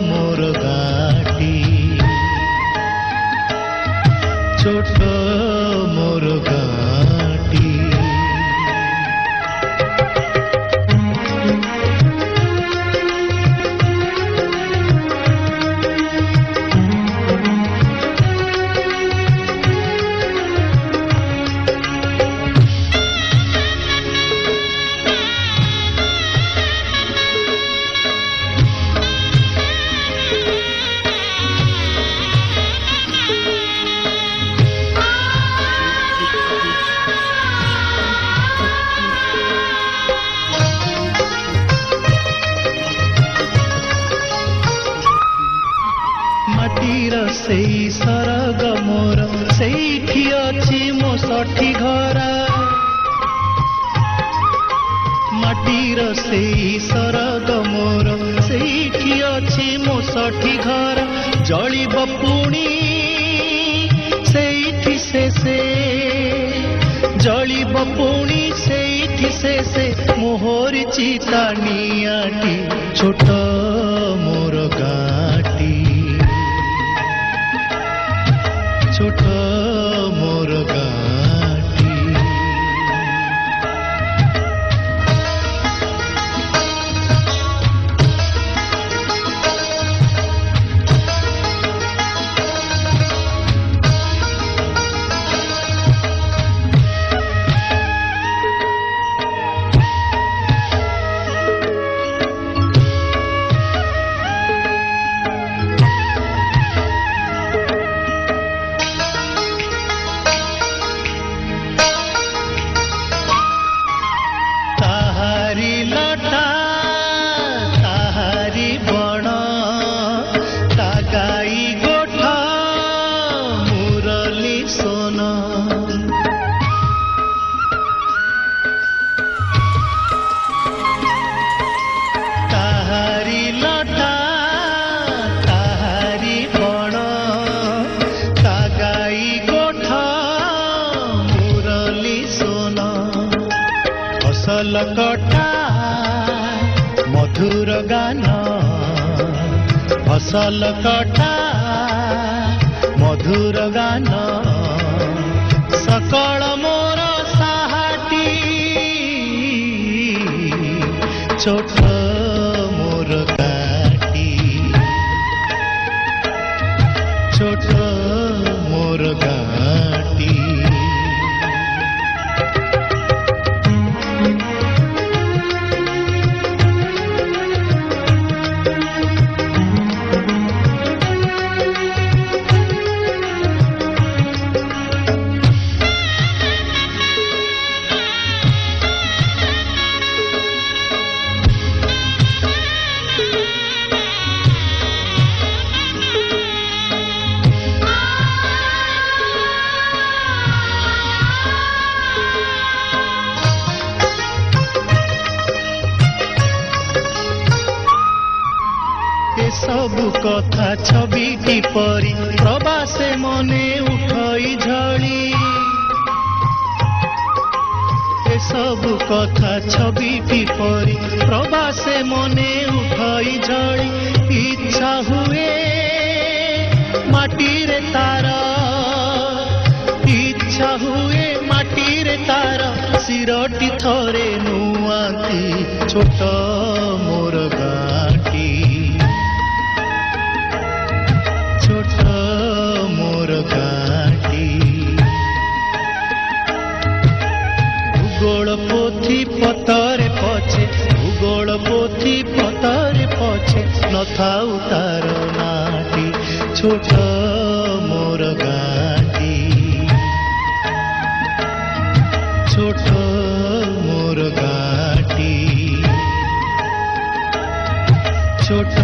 मोर गाटी छोट मोर गाटी सेई सरग मोर सेठी अछि मो सठी घर माटीर सेई सरग मोर सेठी अछि मो सठी घर जलिब पुणी सेठी से जलिब पुणी सेठी से मोहरी चिता नियाटी छोट मोर गाटी छोट मोर गाटी फसल कटा मधुर गान फसल कटा मधुर गान सकल मोर साहाटी छोट मोर गाटी छोट मोर गाटी सबु कथा छविटी परी प्रवासे मने उठई झड़ी ए सबु कथा छविटी परी प्रवासे मने उठई झड़ी इच्छा हुए माटी रे तार इच्छा हुए माटी रे तार सिरटी थरे नुआती छोट मोर गाटी छोट मोर गाटी भूगोल पोथी पतरे पछे भूगोल पोथी पतरे पछे नथाउ तार नाटी छोट मोर गाटी छोट मोर गाटी छोट